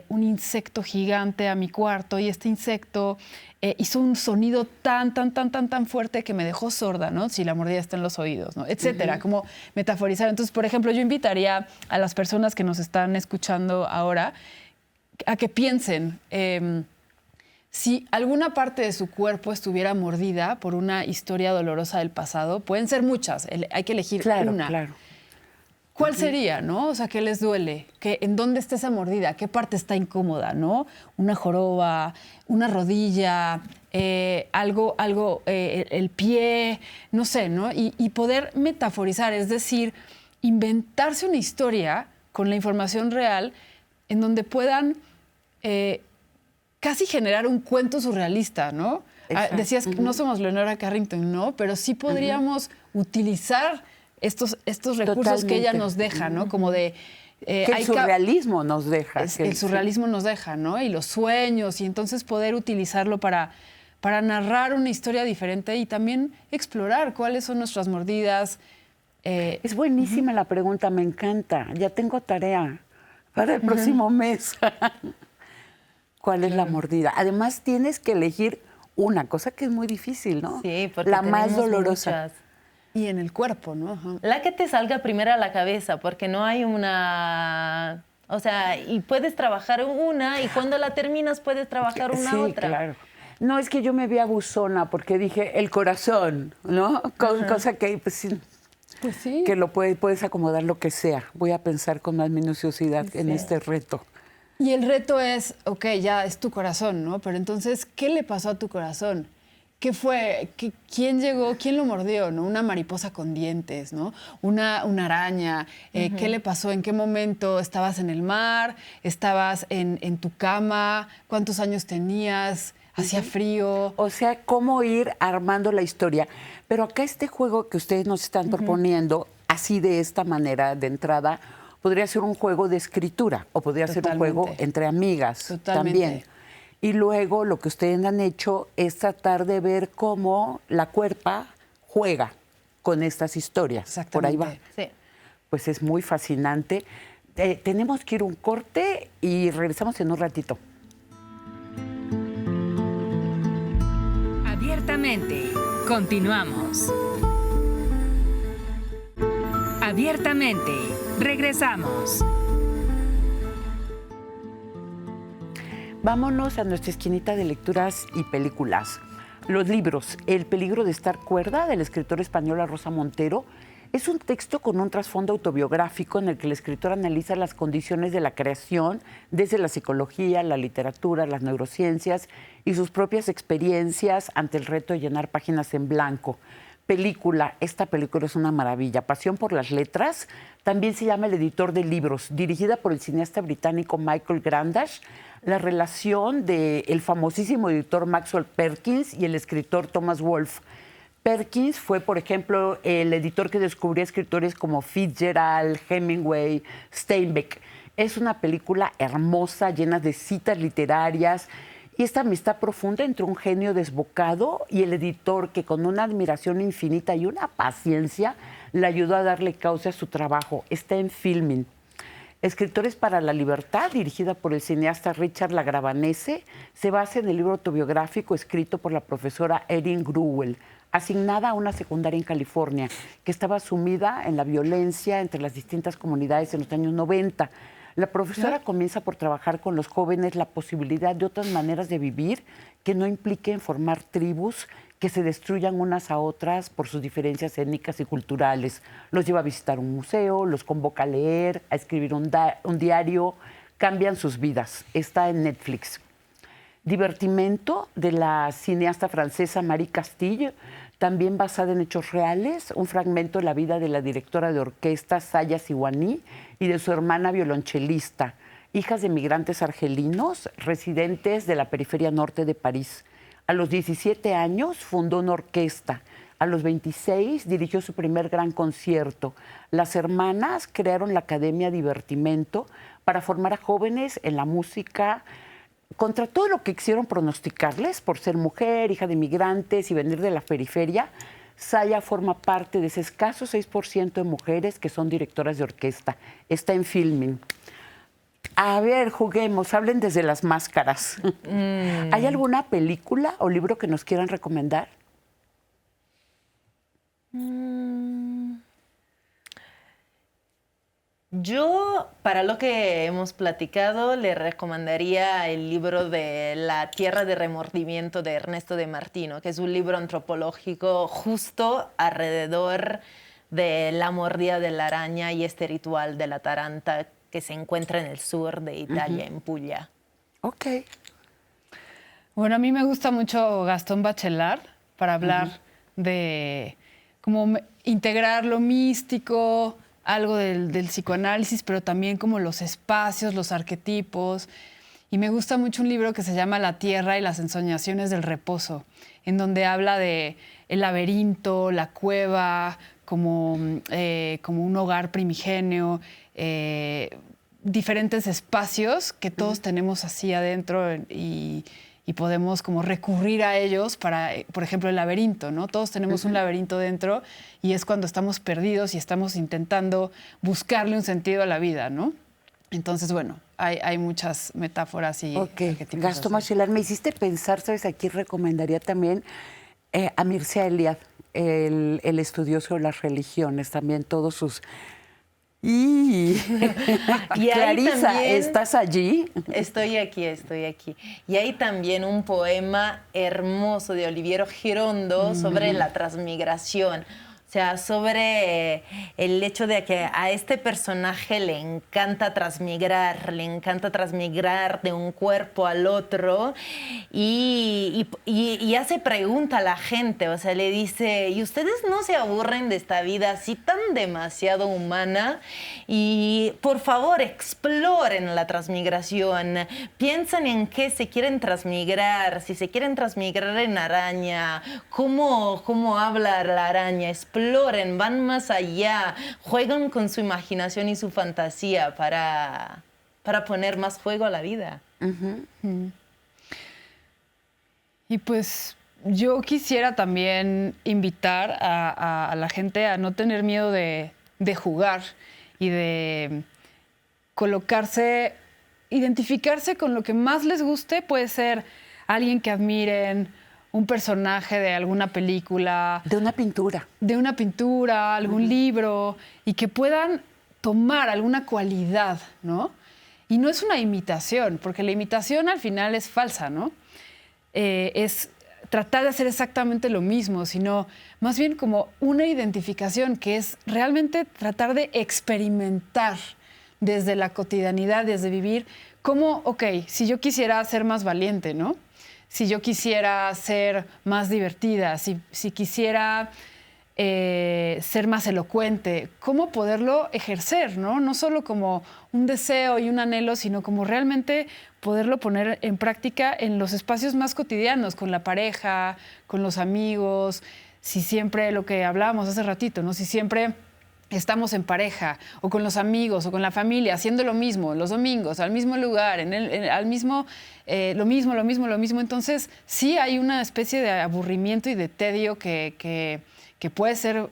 un insecto gigante a mi cuarto y este insecto hizo un sonido tan fuerte que me dejó sorda, ¿no? Si la mordida está en los oídos, ¿no? Etcétera, como metaforizar. Entonces, por ejemplo, yo invitaría a las personas que nos están escuchando ahora a que piensen si alguna parte de su cuerpo estuviera mordida por una historia dolorosa del pasado. Pueden ser muchas, hay que elegir una. Claro. ¿Cuál sería, no? O sea, ¿qué les duele? ¿En dónde está esa mordida? ¿Qué parte está incómoda, no? Una joroba, una rodilla, el pie, no sé, ¿no? Y poder metaforizar, es decir, inventarse una historia con la información real en donde puedan casi generar un cuento surrealista, ¿no? Decías que no somos Leonora Carrington, ¿no? Pero sí podríamos utilizar estos recursos Totalmente. Que ella nos deja, ¿no? Como de... que el surrealismo nos deja. El surrealismo nos deja, ¿no? Y los sueños, y entonces poder utilizarlo para narrar una historia diferente y también explorar cuáles son nuestras mordidas. Es buenísima la pregunta, me encanta. Ya tengo tarea para el próximo mes. ¿Cuál es la mordida? Además, tienes que elegir una cosa que es muy difícil, ¿no? Sí, porque la más dolorosa. Muchas. Y en el cuerpo, ¿no? Ajá. La que te salga primero a la cabeza, porque no hay una... O sea, y puedes trabajar una y cuando la terminas puedes trabajar una otra. Sí, claro. No, es que yo me vi abusona porque dije el corazón, ¿no? Cosa que, pues sí, que lo puedes acomodar lo que sea. Voy a pensar con más minuciosidad en este reto. Y el reto es, ok, ya es tu corazón, ¿no? Pero entonces, ¿qué le pasó a tu corazón? ¿Qué fue? ¿Quién llegó? ¿Quién lo mordió? ¿No? Una mariposa con dientes, ¿no? Una araña. ¿Qué le pasó? ¿En qué momento estabas en el mar? ¿Estabas en tu cama? ¿Cuántos años tenías? ¿Hacía frío? O sea, cómo ir armando la historia. Pero acá este juego que ustedes nos están proponiendo, así de esta manera, de entrada, podría ser un juego de escritura o podría ser un juego entre amigas también. Y luego lo que ustedes han hecho es tratar de ver cómo la cuerpa juega con estas historias. Por ahí va. Sí. Pues es muy fascinante. Tenemos que ir a un corte y regresamos en un ratito. Abiertamente, continuamos. Abiertamente, regresamos. Vámonos a nuestra esquinita de lecturas y películas. Los libros. El peligro de estar cuerda, del escritor español Rosa Montero, es un texto con un trasfondo autobiográfico en el que el escritor analiza las condiciones de la creación desde la psicología, la literatura, las neurociencias y sus propias experiencias ante el reto de llenar páginas en blanco. Película, esta película es una maravilla. Pasión por las letras, también se llama El editor de libros, dirigida por el cineasta británico Michael Grandash. La relación del famosísimo editor Maxwell Perkins y el escritor Thomas Wolfe. Perkins fue, por ejemplo, el editor que descubrió escritores como Fitzgerald, Hemingway, Steinbeck. Es una película hermosa, llena de citas literarias, y esta amistad profunda entre un genio desbocado y el editor que con una admiración infinita y una paciencia le ayudó a darle cauce a su trabajo. Está en Filmin. Escritores para la Libertad, dirigida por el cineasta Richard Lagravanese, se basa en el libro autobiográfico escrito por la profesora Erin Gruwell, asignada a una secundaria en California, que estaba sumida en la violencia entre las distintas comunidades en los años 90. La profesora comienza por trabajar con los jóvenes la posibilidad de otras maneras de vivir que no impliquen formar tribus que se destruyan unas a otras por sus diferencias étnicas y culturales. Los lleva a visitar un museo, los convoca a leer, a escribir un diario, cambian sus vidas. Está en Netflix. Divertimento, de la cineasta francesa Marie Castille, también basada en hechos reales, un fragmento de la vida de la directora de orquesta Saya Siwani y de su hermana violonchelista, hijas de migrantes argelinos residentes de la periferia norte de París. A los 17 años fundó una orquesta. A los 26 dirigió su primer gran concierto. Las hermanas crearon la Academia Divertimento para formar a jóvenes en la música. Contra todo lo que quisieron pronosticarles por ser mujer, hija de migrantes y venir de la periferia, Saya forma parte de ese escaso 6% de mujeres que son directoras de orquesta. Está en Filmin. A ver, juguemos, hablen desde las máscaras. ¿Hay alguna película o libro que nos quieran recomendar? Yo, para lo que hemos platicado, le recomendaría el libro de La Tierra de Remordimiento de Ernesto de Martino, que es un libro antropológico justo alrededor de la mordida de la araña y este ritual de la taranta que se encuentra en el sur de Italia, en Puglia. Ok. Bueno, a mí me gusta mucho Gastón Bachelard para hablar de cómo integrar lo místico, algo del psicoanálisis, pero también como los espacios, los arquetipos. Y me gusta mucho un libro que se llama La Tierra y las ensoñaciones del reposo, en donde habla de el laberinto, la cueva, como un hogar primigenio, diferentes espacios que todos tenemos así adentro y podemos como recurrir a ellos para, por ejemplo, el laberinto, ¿no? Todos tenemos un laberinto dentro y es cuando estamos perdidos y estamos intentando buscarle un sentido a la vida, ¿no? Entonces, bueno, hay muchas metáforas y arquetipos. Gastón Bachelard, me hiciste pensar, ¿sabes? Aquí recomendaría también a Mircea Eliade, el estudioso de las religiones, también todos sus... Y Clarisa, también, ¿estás allí? Estoy aquí. Y hay también un poema hermoso de Oliviero Girondo sobre la transmigración. O sea, sobre el hecho de que a este personaje le encanta transmigrar de un cuerpo al otro y hace pregunta a la gente, o sea, le dice, ¿y ustedes no se aburren de esta vida así tan demasiado humana? Y por favor, exploren la transmigración, piensen en qué se quieren transmigrar, si se quieren transmigrar en araña, cómo habla la araña, exploren, van más allá, juegan con su imaginación y su fantasía para poner más juego a la vida. Y pues yo quisiera también invitar a la gente a no tener miedo de jugar y de colocarse, identificarse con lo que más les guste. Puede ser alguien que admiren, un personaje de alguna película. De una pintura. De una pintura, algún libro, y que puedan tomar alguna cualidad, ¿no? Y no es una imitación, porque la imitación al final es falsa, ¿no? Es tratar de hacer exactamente lo mismo, sino más bien como una identificación que es realmente tratar de experimentar desde la cotidianidad, desde vivir, como, ok, si yo quisiera ser más valiente, ¿no? Si yo quisiera ser más divertida, si quisiera ser más elocuente, cómo poderlo ejercer, ¿no? No solo como un deseo y un anhelo, sino como realmente poderlo poner en práctica en los espacios más cotidianos, con la pareja, con los amigos, si siempre, lo que hablábamos hace ratito, ¿no? Si siempre estamos en pareja o con los amigos o con la familia haciendo lo mismo los domingos, al mismo lugar, al mismo, lo mismo. Entonces, sí hay una especie de aburrimiento y de tedio que puede ser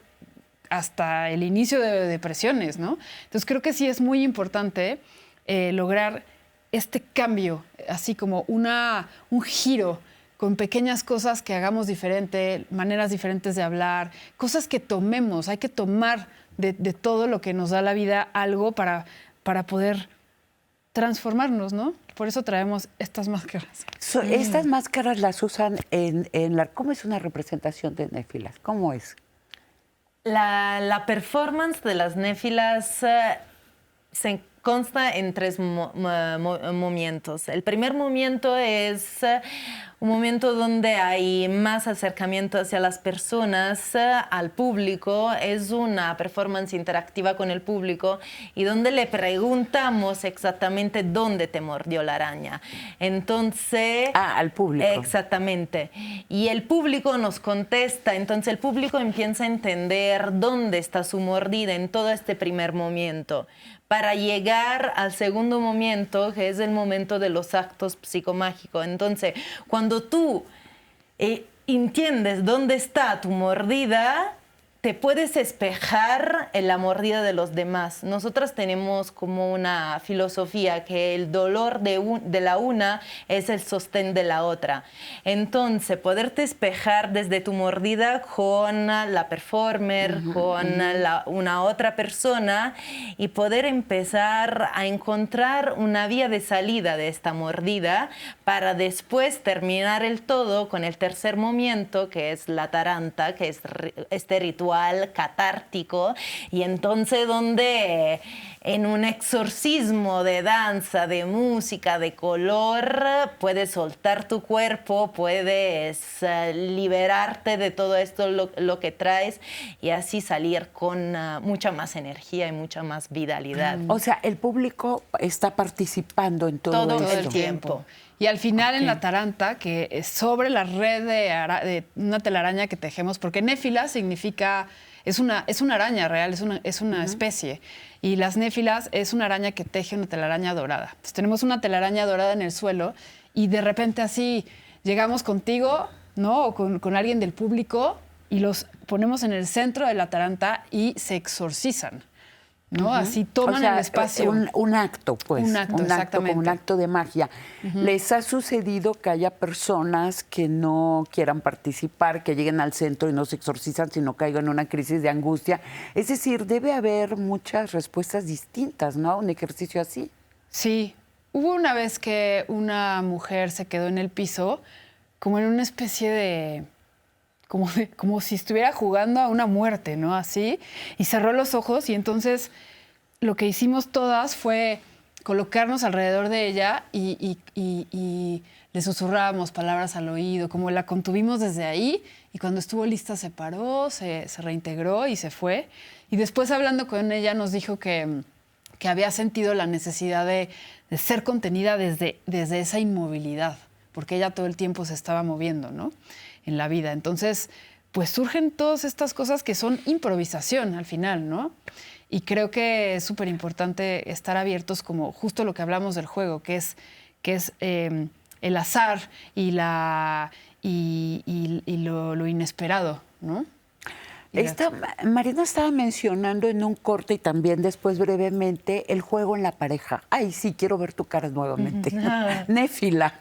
hasta el inicio de depresiones, ¿no? Entonces, creo que sí es muy importante lograr este cambio, así como un giro con pequeñas cosas que hagamos diferente, maneras diferentes de hablar, cosas que tomemos. Hay que tomar de todo lo que nos da la vida algo para poder transformarnos, ¿no? Por eso traemos estas máscaras. Estas máscaras las usan ¿cómo es una representación de néfilas? ¿Cómo es? La performance de las néfilas se consta en 3 momentos. El primer momento es un momento donde hay más acercamiento hacia las personas, al público. Es una performance interactiva con el público y donde le preguntamos exactamente dónde te mordió la araña. Entonces... al público. Exactamente. Y el público nos contesta. Entonces el público empieza a entender dónde está su mordida en todo este primer momento, para llegar al segundo momento, que es el momento de los actos psicomágicos. Entonces, cuando tú entiendes dónde está tu mordida, te puedes espejar en la mordida de los demás. Nosotras tenemos como una filosofía que el dolor de la una es el sostén de la otra. Entonces, poderte espejar desde tu mordida con la performer, con una otra persona y poder empezar a encontrar una vía de salida de esta mordida para después terminar el todo con el tercer momento, que es la taranta, que es este ritual catártico, y entonces donde en un exorcismo de danza, de música, de color, puedes soltar tu cuerpo, puedes liberarte de todo esto, lo que traes, y así salir con mucha más energía y mucha más vitalidad. O sea, el público está participando en todo esto. el tiempo. Y al final en la taranta, que es sobre la red de una telaraña que tejemos, porque néfila significa, es una araña real, es una especie. Y las néfilas es una araña que teje una telaraña dorada. Entonces tenemos una telaraña dorada en el suelo y de repente así llegamos contigo, ¿no? O con alguien del público y los ponemos en el centro de la taranta y se exorcizan, ¿no? Así toman el espacio. Un acto, pues. Un acto, exactamente. Como un acto de magia. ¿Les ha sucedido que haya personas que no quieran participar, que lleguen al centro y no se exorcizan, sino caigan en una crisis de angustia? Es decir, debe haber muchas respuestas distintas, ¿no? A un ejercicio así. Sí. Hubo una vez que una mujer se quedó en el piso, como en una especie de... Como si estuviera jugando a una muerte, ¿no? Así, y cerró los ojos y entonces lo que hicimos todas fue colocarnos alrededor de ella y le susurrábamos palabras al oído, como la contuvimos desde ahí, y cuando estuvo lista se paró, se reintegró y se fue. Y después, hablando con ella, nos dijo que había sentido la necesidad de ser contenida desde esa inmovilidad, porque ella todo el tiempo se estaba moviendo, ¿no? En la vida. Entonces, pues surgen todas estas cosas que son improvisación al final, ¿no? Y creo que es súper importante estar abiertos, como justo lo que hablamos del juego, que es el azar y lo inesperado, ¿no? Marina estaba mencionando en un corte y también después brevemente el juego en la pareja. Ay, sí, quiero ver tu cara nuevamente. Néfila.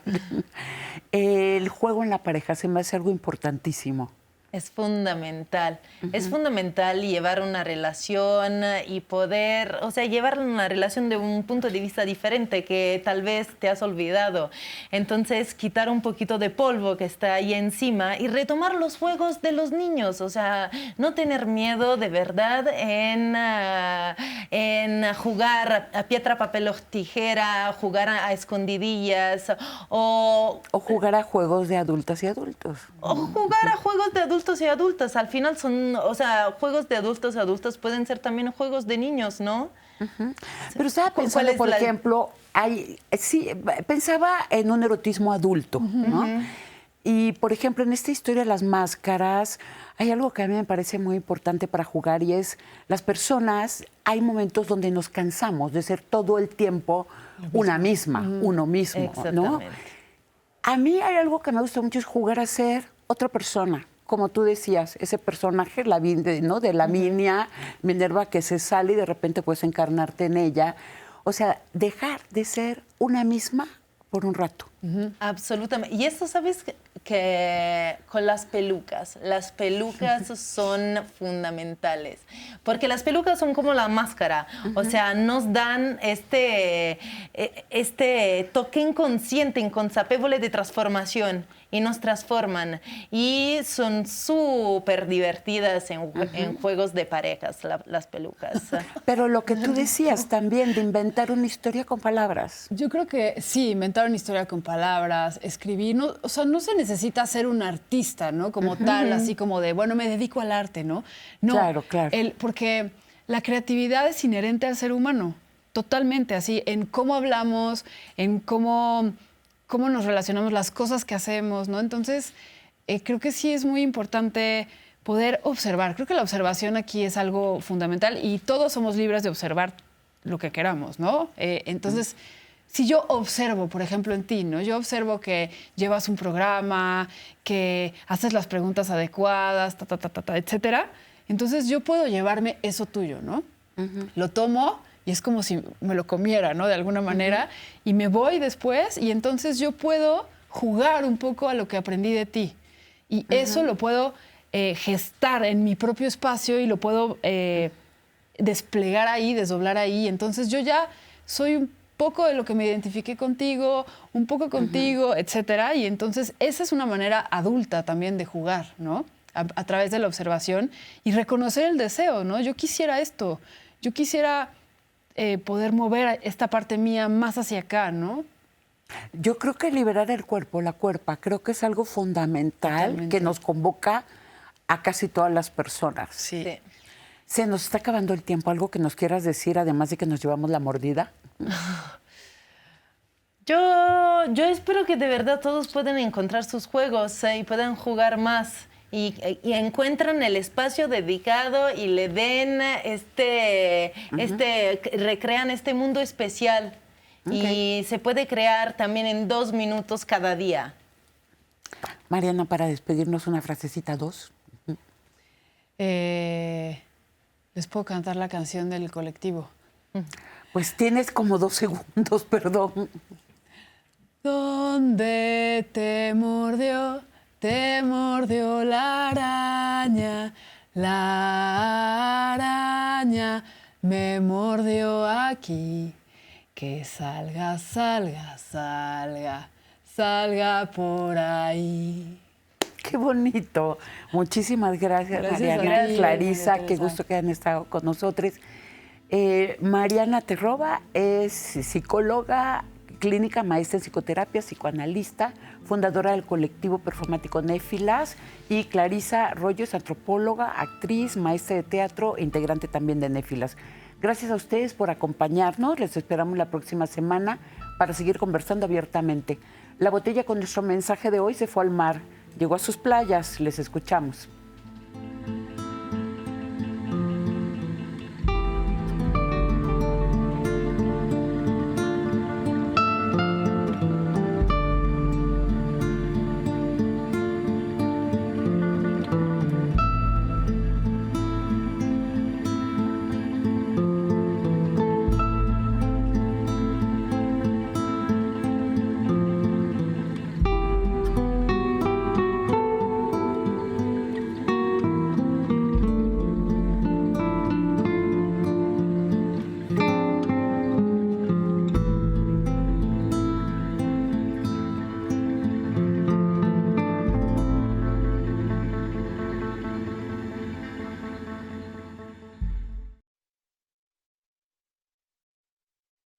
El juego en la pareja se me hace algo importantísimo. Es fundamental. Es fundamental llevar una relación y poder, o sea, llevar una relación de un punto de vista diferente que tal vez te has olvidado. Entonces, quitar un poquito de polvo que está ahí encima y retomar los juegos de los niños. O sea, no tener miedo de verdad en jugar a piedra, papel o tijera, jugar a escondidillas o jugar a juegos de adultas y adultos. O jugar a juegos de adultos adultos y adultas. Al final son, o sea, juegos de adultos y adultas pueden ser también juegos de niños, ¿no? Pero estaba ¿Cuál pensando, es por la- ejemplo, pensaba en un erotismo adulto, ¿no? Y, por ejemplo, en esta historia de las máscaras, hay algo que a mí me parece muy importante para jugar y es las personas, hay momentos donde nos cansamos de ser todo el tiempo una misma, uno mismo, ¿no? Exactamente. A mí hay algo que me gusta mucho, es jugar a ser otra persona. Como tú decías, ese personaje, ¿no? De Lavinia, Minerva, que se sale y de repente puedes encarnarte en ella. O sea, dejar de ser una misma por un rato. Absolutamente. Y esto, ¿sabes? Que con las pelucas son fundamentales, porque las pelucas son como la máscara, o sea, nos dan este toque inconsciente, inconsapevole de transformación y nos transforman y son súper divertidas en juegos de parejas, las pelucas. Pero lo que tú decías también de inventar una historia con palabras. Yo creo que sí, inventar una historia con palabras, escribir, no, o sea, no se necesita ser un artista, ¿no? Como tal, así como de, bueno, me dedico al arte, ¿no? No, Claro, claro. Porque la creatividad es inherente al ser humano, totalmente, así, en cómo hablamos, en cómo nos relacionamos, las cosas que hacemos, ¿no? Entonces, creo que sí es muy importante poder observar. Creo que la observación aquí es algo fundamental y todos somos libres de observar lo que queramos, ¿no? Entonces, si yo observo, por ejemplo, en ti, ¿no? Yo observo que llevas un programa, que haces las preguntas adecuadas, etcétera. Entonces, yo puedo llevarme eso tuyo, ¿no? Lo tomo y es como si me lo comiera, ¿no? De alguna manera. Y me voy después y entonces yo puedo jugar un poco a lo que aprendí de ti. Y eso lo puedo gestar en mi propio espacio y lo puedo desplegar ahí, desdoblar ahí. Entonces yo ya soy un poco de lo que me identifiqué contigo, un poco contigo, etcétera. Y entonces esa es una manera adulta también de jugar, ¿no? A través de la observación y reconocer el deseo, ¿no? Yo quisiera esto, yo quisiera poder mover esta parte mía más hacia acá, ¿no? Yo creo que liberar el cuerpo, la cuerpa, creo que es algo fundamental Totalmente. que nos convoca a casi todas las personas. Sí. Sí. Se nos está acabando el tiempo. ¿Algo que nos quieras decir, además de que nos llevamos la mordida? Yo espero que de verdad todos puedan encontrar sus juegos y puedan jugar más y encuentran el espacio dedicado y le den recrean este mundo especial. Y se puede crear también en 2 minutos cada día. Mariana, para despedirnos, una frasecita, 2. Les puedo cantar la canción del colectivo. Pues tienes como 2 segundos, perdón. ¿Dónde te mordió la araña? La araña me mordió aquí. Que salga, salga, salga, salga por ahí. Qué bonito. Muchísimas gracias, Gracias Mariana. a ti, Clarisa, María qué Teresa. gusto que hayan estado con nosotros. Mariana Terroba es psicóloga clínica, maestra en psicoterapia, psicoanalista, fundadora del colectivo performático Néfilas, y Clarisa Rollo es antropóloga, actriz, maestra de teatro e integrante también de Néfilas. Gracias a ustedes por acompañarnos. Les esperamos la próxima semana para seguir conversando abiertamente. La botella con nuestro mensaje de hoy se fue al mar, llegó a sus playas. Les escuchamos.